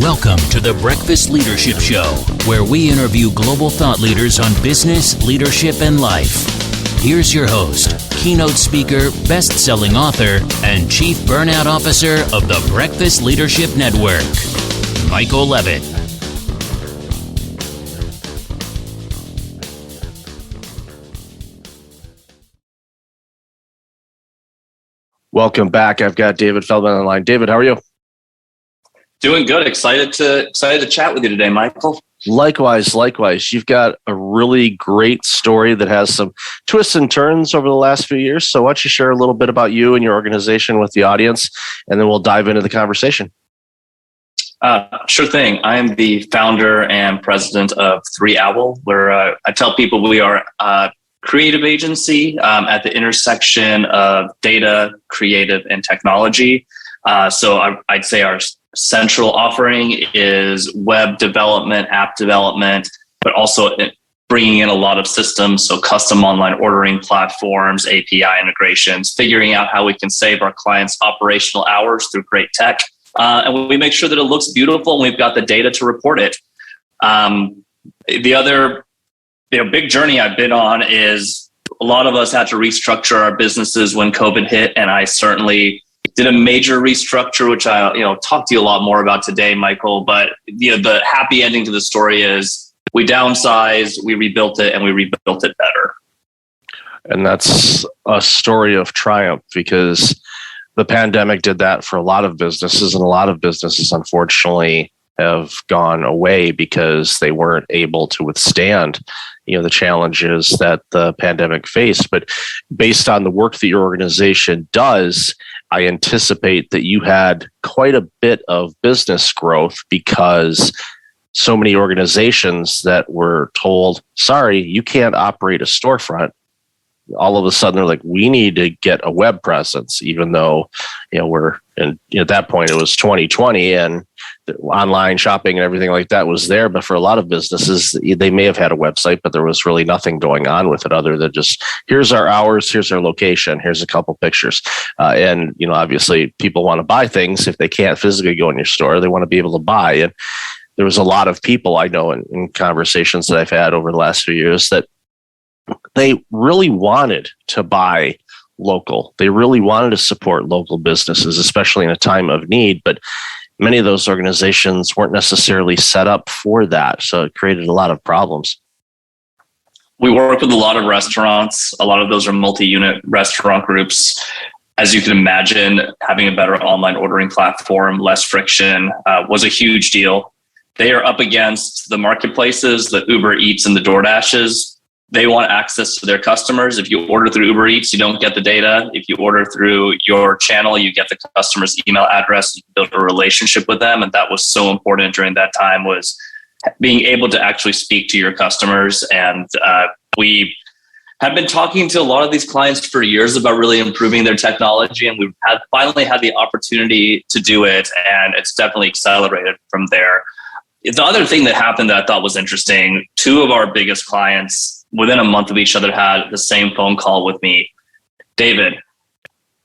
Welcome to the Breakfast Leadership Show, where we interview global thought leaders on business, leadership, and life. Here's your host, keynote speaker, best-selling author, and chief burnout officer of the Breakfast Leadership Network, Michael Levitt. Welcome back. I've got David Feldman on the line. David, how are you? Doing good. Excited to chat with you today, Michael. Likewise. You've got a really great story that has some twists and turns over the last few years. So why don't you share a little bit about you and your organization with the audience, and then we'll dive into the conversation. Sure thing. I am the founder and president of 3 Owl, where I tell people we are a creative agency at the intersection of data, creative, and technology. So I'd say our central offering is web development, app development, but also bringing in a lot of systems. So custom online ordering platforms, API integrations, figuring out how we can save our clients operational hours through great tech. And we make sure that it looks beautiful and we've got the data to report it. The other big journey I've been on is a lot of us had to restructure our businesses when COVID hit. And I certainly did a major restructure, which I'll talk to you a lot more about today, Michael. But the happy ending to the story is we downsized, we rebuilt it, and we rebuilt it better. And that's a story of triumph, because the pandemic did that for a lot of businesses, and a lot of businesses, unfortunately, have gone away because they weren't able to withstand the challenges that the pandemic faced. But based on the work that your organization does, I anticipate that you had quite a bit of business growth, because so many organizations that were told, sorry, you can't operate a storefront, all of a sudden they're like, we need to get a web presence, even though we're in, at that point it was 2020 and online shopping and everything like that was there. But for a lot of businesses, they may have had a website, but there was really nothing going on with it other than just, here's our hours, here's our location, here's a couple pictures. And obviously people want to buy things. If they can't physically go in your store, they want to be able to buy. And there was a lot of people I know in conversations that I've had over the last few years that they really wanted to buy local. They really wanted to support local businesses, especially in a time of need. But many of those organizations weren't necessarily set up for that. So it created a lot of problems. We work with a lot of restaurants. A lot of those are multi-unit restaurant groups. As you can imagine, having a better online ordering platform, less friction, was a huge deal. They are up against the marketplaces, the Uber Eats and the DoorDashes. They want access to their customers. If you order through Uber Eats, you don't get the data. If you order through your channel, you get the customer's email address, you build a relationship with them. And that was so important during that time, was being able to actually speak to your customers. And we have been talking to a lot of these clients for years about really improving their technology. And we've finally had the opportunity to do it. And it's definitely accelerated from there. The other thing that happened that I thought was interesting, 2 of our biggest clients within a month of each other had the same phone call with me. David,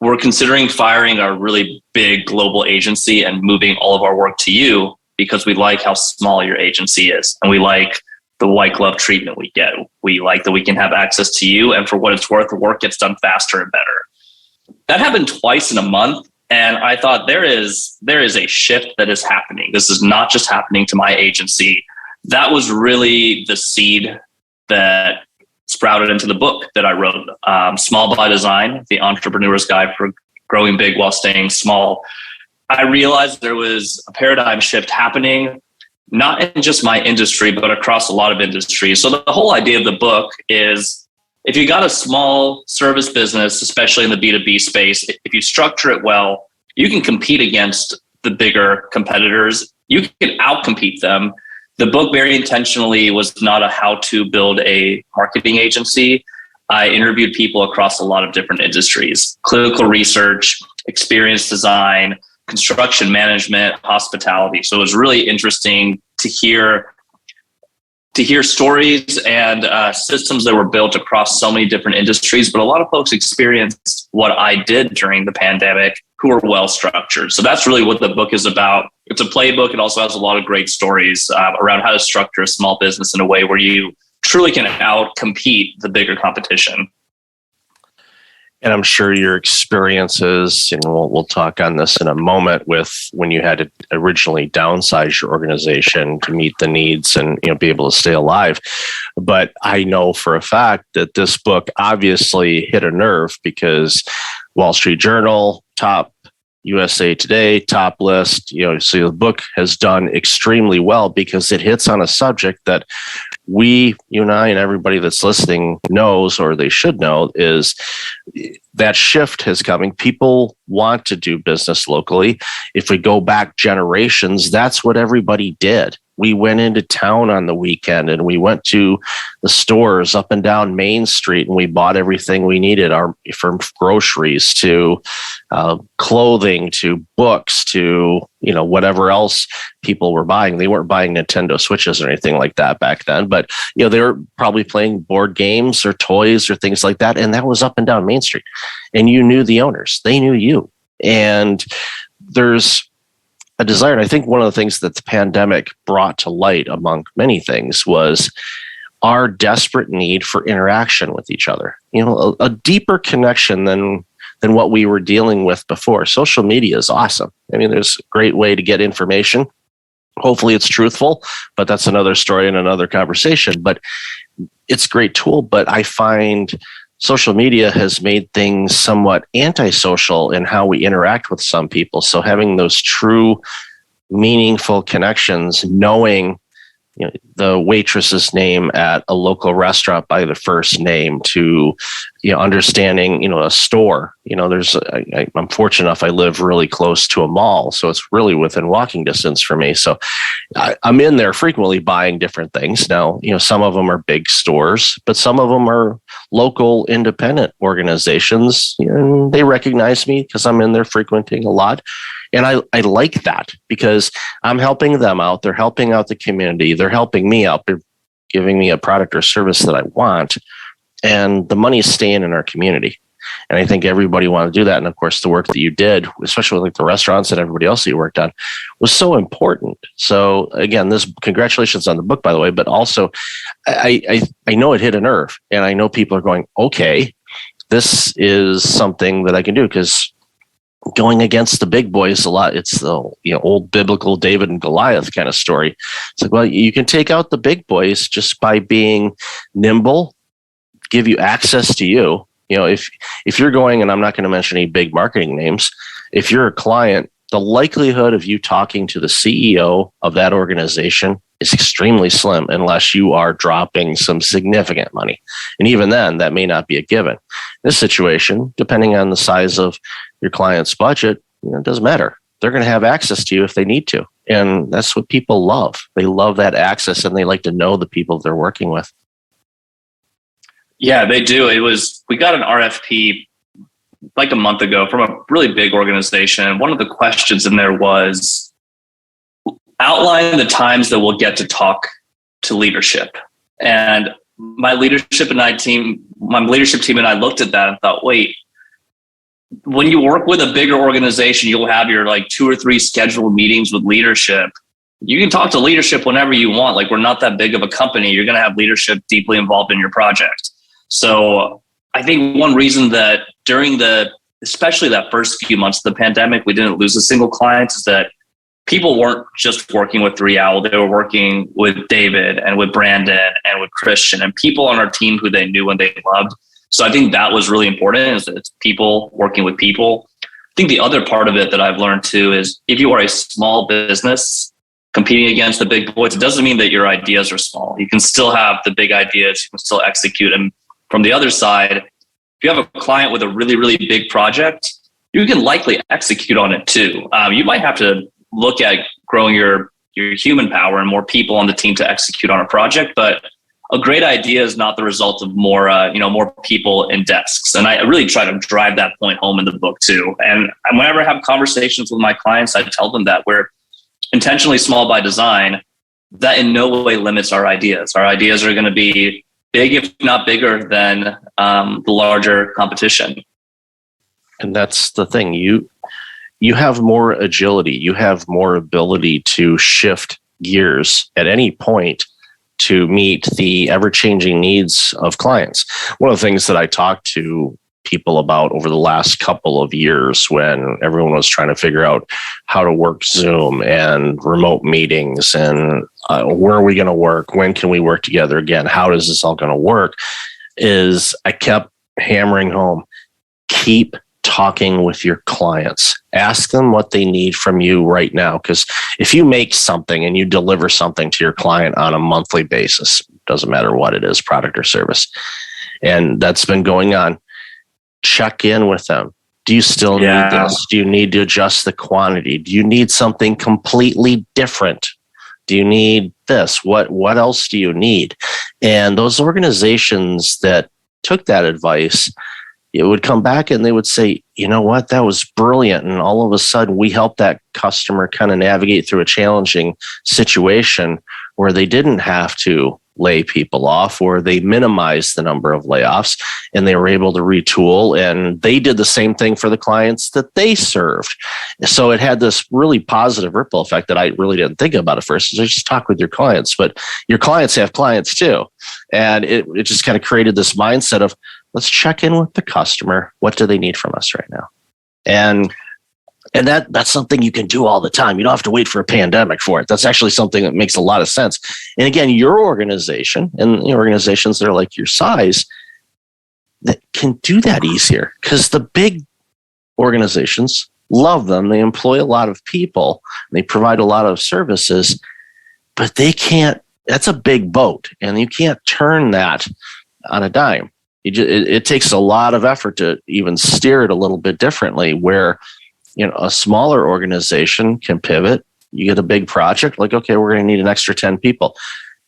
we're considering firing our really big global agency and moving all of our work to you because we like how small your agency is. And we like the white glove treatment we get. We like that we can have access to you. And for what it's worth, the work gets done faster and better. That happened twice in a month. And I thought there is a shift that is happening. This is not just happening to my agency. That was really the seed that sprouted into the book that I wrote, Small by Design, The Entrepreneur's Guide for Growing Big While Staying Small. I realized there was a paradigm shift happening, not in just my industry, but across a lot of industries. So the whole idea of the book is, if you got a small service business, especially in the B2B space, if you structure it well, you can compete against the bigger competitors. You can outcompete them. The book very intentionally was not a how to build a marketing agency. I interviewed people across a lot of different industries: clinical research, experience design, construction management, hospitality. So it was really interesting to hear stories and systems that were built across so many different industries. But a lot of folks experienced what I did during the pandemic, who who are well structured. So that's really what the book is about. It's a playbook. It also has a lot of great stories around how to structure a small business in a way where you truly can out-compete the bigger competition. And I'm sure your experiences, and we'll talk on this in a moment, with when you had to originally downsize your organization to meet the needs and be able to stay alive. But I know for a fact that this book obviously hit a nerve, because Wall Street Journal, top, USA Today, top list. So the book has done extremely well because it hits on a subject that you and I, and everybody that's listening knows, or they should know, is that shift is coming. People want to do business locally. If we go back generations, that's what everybody did. We went into town on the weekend and we went to the stores up and down Main Street and we bought everything we needed, from groceries to clothing to books to whatever else people were buying. They weren't buying Nintendo Switches or anything like that back then, but they were probably playing board games or toys or things like that. And that was up and down Main Street. And you knew the owners, they knew you. And there's a desire. And I think one of the things that the pandemic brought to light, among many things, was our desperate need for interaction with each other. A deeper connection than what we were dealing with before. Social media is awesome. I mean, there's a great way to get information. Hopefully it's truthful, but that's another story and another conversation. But it's a great tool. But I find social media has made things somewhat antisocial in how we interact with some people. So having those true, meaningful connections, knowing the waitress's name at a local restaurant by the first name, to understanding a store. I'm fortunate enough, I live really close to a mall, so it's really within walking distance for me. So I'm in there frequently buying different things. Now, some of them are big stores, but some of them are local independent organizations, and they recognize me because I'm in there frequenting a lot. And I like that because I'm helping them out. They're helping out the community. They're helping me out. They're giving me a product or service that I want. And the money's staying in our community. And I think everybody wanted to do that. And of course, the work that you did, especially with the restaurants and everybody else that you worked on, was so important. So again, congratulations on the book, by the way, but also I know it hit a nerve, and I know people are going, okay, this is something that I can do, because going against the big boys a lot, it's the old biblical David and Goliath kind of story. It's like, well, you can take out the big boys just by being nimble, give you access to you. If you're going, and I'm not going to mention any big marketing names, if you're a client, the likelihood of you talking to the CEO of that organization is extremely slim unless you are dropping some significant money. And even then, that may not be a given. In this situation, depending on the size of your client's budget, it doesn't matter. They're going to have access to you if they need to. And that's what people love. They love that access, and they like to know the people they're working with. Yeah, they do. We got an RFP like a month ago from a really big organization. One of the questions in there was, outline the times that we'll get to talk to leadership. And my leadership team and I looked at that and thought, wait, when you work with a bigger organization, you'll have your 2 or 3 scheduled meetings with leadership. You can talk to leadership whenever you want. We're not that big of a company. You're going to have leadership deeply involved in your project. So I think one reason that especially that first few months of the pandemic, we didn't lose a single client is that people weren't just working with 3 Owl. They were working with David and with Brandon and with Christian and people on our team who they knew and they loved. So I think that was really important, is that it's people working with people. I think the other part of it that I've learned too is, if you are a small business competing against the big boys, it doesn't mean that your ideas are small. You can still have the big ideas. You can still execute. And from the other side, if you have a client with a really, really big project, you can likely execute on it too. You might have to look at growing your human power and more people on the team to execute on a project, but a great idea is not the result of more people in desks. And I really try to drive that point home in the book too. And whenever I have conversations with my clients, I tell them that we're intentionally small by design. That in no way limits our ideas. Our ideas are going to be big, if not bigger than the larger competition. And that's the thing. you have more agility. You have more ability to shift gears at any point to meet the ever-changing needs of clients. One of the things that I talked to people about over the last couple of years when everyone was trying to figure out how to work Zoom and remote meetings and where are we going to work? When can we work together again? How is this all going to work? Is I kept hammering home, keep talking with your clients. Ask them what they need from you right now. Because if you make something and you deliver something to your client on a monthly basis, doesn't matter what it is, product or service, and that's been going on, check in with them. Do you still need this? Do you need to adjust the quantity? Do you need something completely different? Do you need this? What else do you need? And those organizations that took that advice, it would come back and they would say, you know what, that was brilliant. And all of a sudden we helped that customer kind of navigate through a challenging situation where they didn't have to lay people off, or they minimized the number of layoffs and they were able to retool, and they did the same thing for the clients that they served. So it had this really positive ripple effect that I really didn't think about at first. So just talk with your clients, but your clients have clients too. And it just kind of created this mindset of, let's check in with the customer. What do they need from us right now? And that's something you can do all the time. You don't have to wait for a pandemic for it. That's actually something that makes a lot of sense. And again, your organization and organizations that are like your size that can do that easier, because the big organizations love them. They employ a lot of people. They provide a lot of services, but they can't. That's a big boat, and you can't turn that on a dime. It takes a lot of effort to even steer it a little bit differently, where a smaller organization can pivot. You get a big project, like, okay, we're going to need an extra 10 people.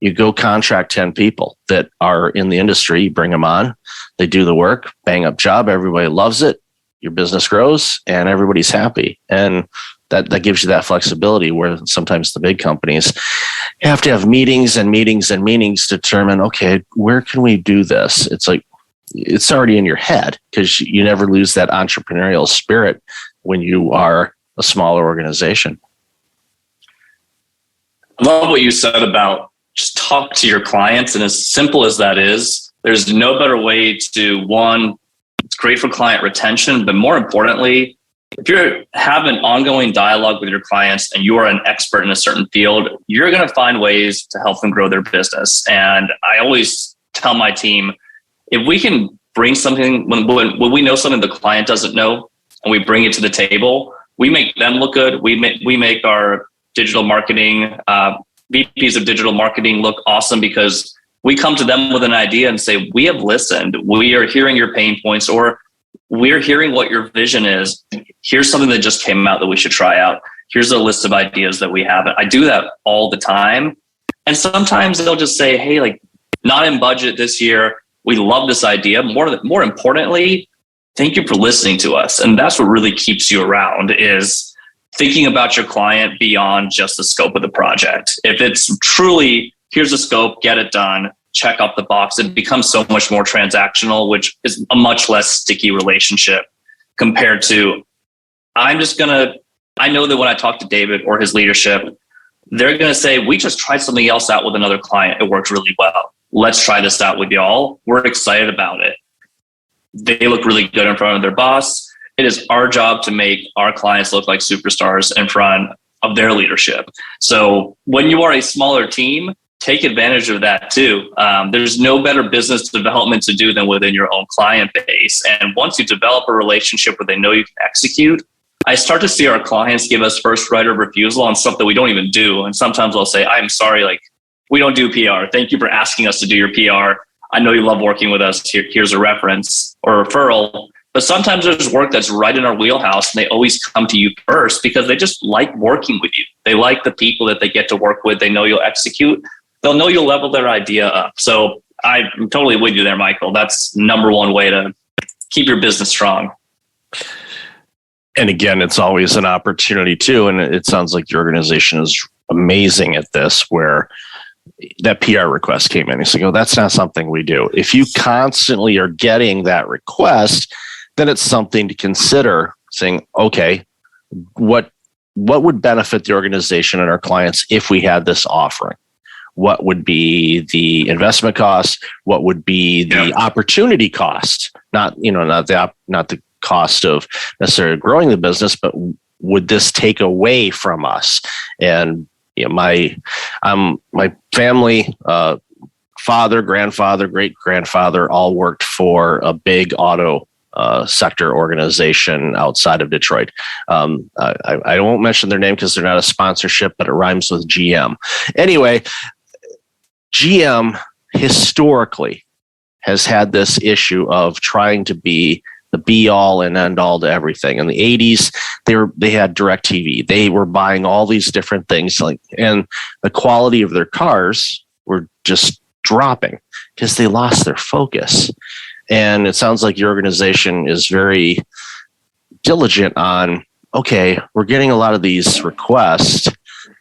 You go contract 10 people that are in the industry, you bring them on, they do the work, bang up job, everybody loves it, your business grows, and everybody's happy. And that gives you that flexibility, where sometimes the big companies have to have meetings and meetings and meetings to determine, okay, where can we do this? It's like, it's already in your head, because you never lose that entrepreneurial spirit when you are a smaller organization. I love what you said about just talk to your clients. And as simple as that is, there's no better way to, one, it's great for client retention, but more importantly, if you're having ongoing dialogue with your clients and you are an expert in a certain field, you're going to find ways to help them grow their business. And I always tell my team, if we can bring something, when we know something the client doesn't know, and we bring it to the table, we make them look good. We make our digital marketing, VPs of digital marketing look awesome, because we come to them with an idea and say, we have listened. We are hearing your pain points, or we're hearing what your vision is. Here's something that just came out that we should try out. Here's a list of ideas that we have. I do that all the time. And sometimes they'll just say, hey, like, not in budget this year. We love this idea. More importantly, thank you for listening to us. And that's what really keeps you around, is thinking about your client beyond just the scope of the project. If it's truly, here's the scope, get it done, check off the box, it becomes so much more transactional, which is a much less sticky relationship compared to, I know that when I talk to David or his leadership, they're going to say, we just tried something else out with another client. It worked really well. Let's try this out with y'all. We're excited about it. They look really good in front of their boss. It is our job to make our clients look like superstars in front of their leadership. So when you are a smaller team, take advantage of that too. There's no better business development to do than within your own client base. And once you develop a relationship where they know you can execute, I start to see our clients give us first right of refusal on stuff that we don't even do. And sometimes I'll say, I'm sorry, like, we don't do PR. Thank you for asking us to do your PR. I know you love working with us. Here's a reference or a referral. But sometimes there's work that's right in our wheelhouse, and they always come to you first because they just like working with you. They like the people that they get to work with. They know you'll execute. They'll know you'll level their idea up. So I'm totally with you there, Michael. That's number one way to keep your business strong. And again, it's always an opportunity too. And it sounds like your organization is amazing at this, where that PR request came in. You say, oh, that's not something we do. If you constantly are getting that request, then it's something to consider, saying, okay, what would benefit the organization and our clients if we had this offering? What would be the investment cost? What would be the opportunity cost? Not the cost of necessarily growing the business, but would this take away from us? And my family, father, grandfather, great grandfather, all worked for a big auto sector organization outside of Detroit. I won't mention their name because they're not a sponsorship, but it rhymes with GM. Anyway, GM historically has had this issue of trying to be the be all and end all to everything. In the 80s, they had DirecTV. They were buying all these different things, and the quality of their cars were just dropping because they lost their focus. And it sounds like your organization is very diligent on, okay, we're getting a lot of these requests.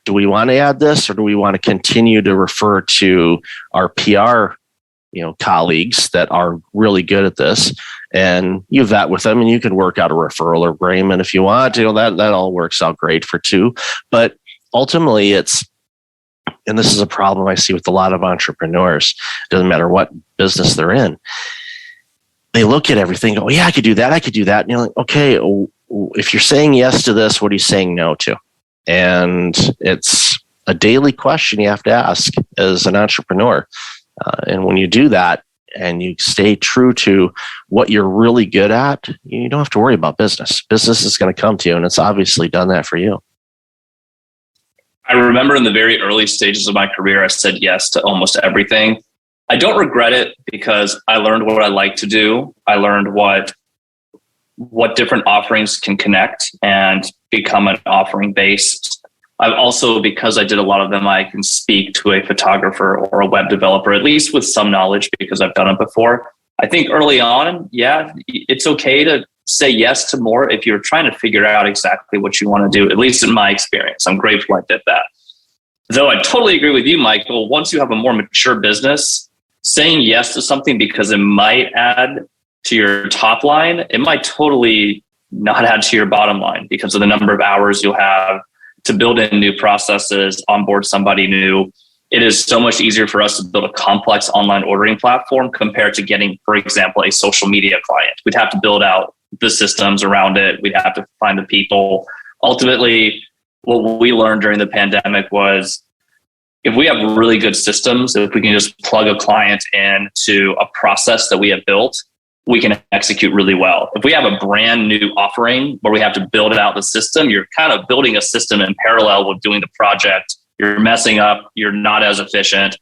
Do we want to add this, or do we want to continue to refer to our PR, colleagues that are really good at this, and you vet with them, and you can work out a referral agreement if you want. That all works out great for two. But ultimately, and this is a problem I see with a lot of entrepreneurs. It doesn't matter what business they're in. They look at everything, go, yeah, I could do that. And you're like, okay, if you're saying yes to this, what are you saying no to? And it's a daily question you have to ask as an entrepreneur. And when you do that and you stay true to what you're really good at, you don't have to worry about business. Business is going to come to you, and it's obviously done that for you. I remember in the very early stages of my career, I said yes to almost everything. I don't regret it because I learned what I like to do. I learned what different offerings can connect and become an offering based. I've also, because I did a lot of them, I can speak to a photographer or a web developer, at least with some knowledge because I've done it before. I think early on, it's okay to say yes to more if you're trying to figure out exactly what you want to do, at least in my experience. I'm grateful I did that. Though I totally agree with you, Michael, once you have a more mature business, saying yes to something because it might add to your top line, it might totally not add to your bottom line because of the number of hours you'll have to build in new processes, onboard somebody new. It is so much easier for us to build a complex online ordering platform compared to getting, for example, a social media client. We'd have to build out the systems around it. We'd have to find the people. Ultimately, what we learned during the pandemic was if we have really good systems, if we can just plug a client into a process that we have built, we can execute really well. If we have a brand new offering where we have to build out the system, you're kind of building a system in parallel with doing the project. You're messing up. You're not as efficient.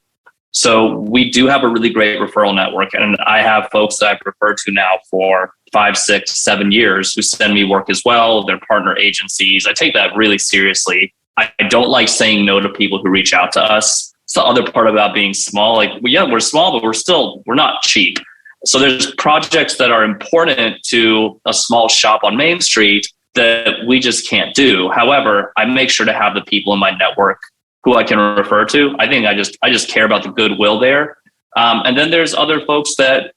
So we do have a really great referral network. And I have folks that I've referred to now for 5, 6, 7 years who send me work as well. They're partner agencies. I take that really seriously. I don't like saying no to people who reach out to us. It's the other part about being small. We're small, but we're not cheap. So there's projects that are important to a small shop on Main Street that we just can't do. However, I make sure to have the people in my network who I can refer to. I think I just care about the goodwill there. And then there's other folks that,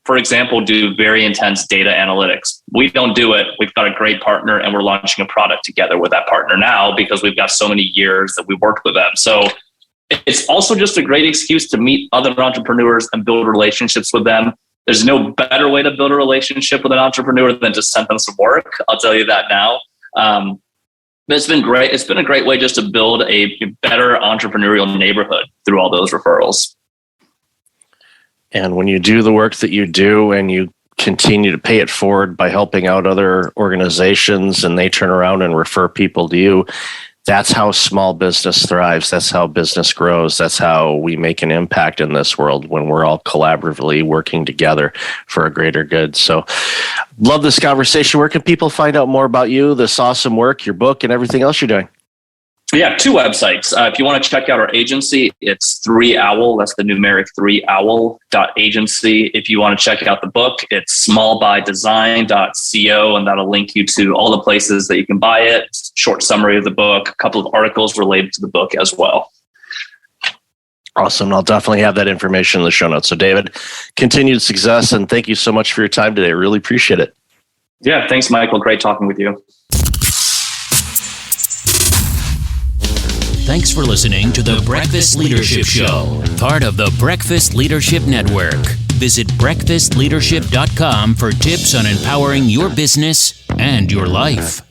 for example, do very intense data analytics. We don't do it. We've got a great partner and we're launching a product together with that partner now because we've got so many years that we worked with them. So it's also just a great excuse to meet other entrepreneurs and build relationships with them. There's no better way to build a relationship with an entrepreneur than to send them some work. I'll tell you that now. But it's been great. It's been a great way just to build a better entrepreneurial neighborhood through all those referrals. And when you do the work that you do and you continue to pay it forward by helping out other organizations and they turn around and refer people to you, that's how small business thrives. That's how business grows. That's how we make an impact in this world when we're all collaboratively working together for a greater good. So love this conversation. Where can people find out more about you, this awesome work, your book, and everything else you're doing? Yeah, 2 websites. If you want to check out our agency, it's 3owl. That's the numeric 3owl.agency. If you want to check out the book, it's smallbydesign.co, and that'll link you to all the places that you can buy it. Short summary of the book, a couple of articles related to the book as well. Awesome. I'll definitely have that information in the show notes. So David, continued success, and thank you so much for your time today. Really appreciate it. Yeah, thanks, Michael. Great talking with you. Thanks for listening to the Breakfast Leadership Show, part of the Breakfast Leadership Network. Visit breakfastleadership.com for tips on empowering your business and your life.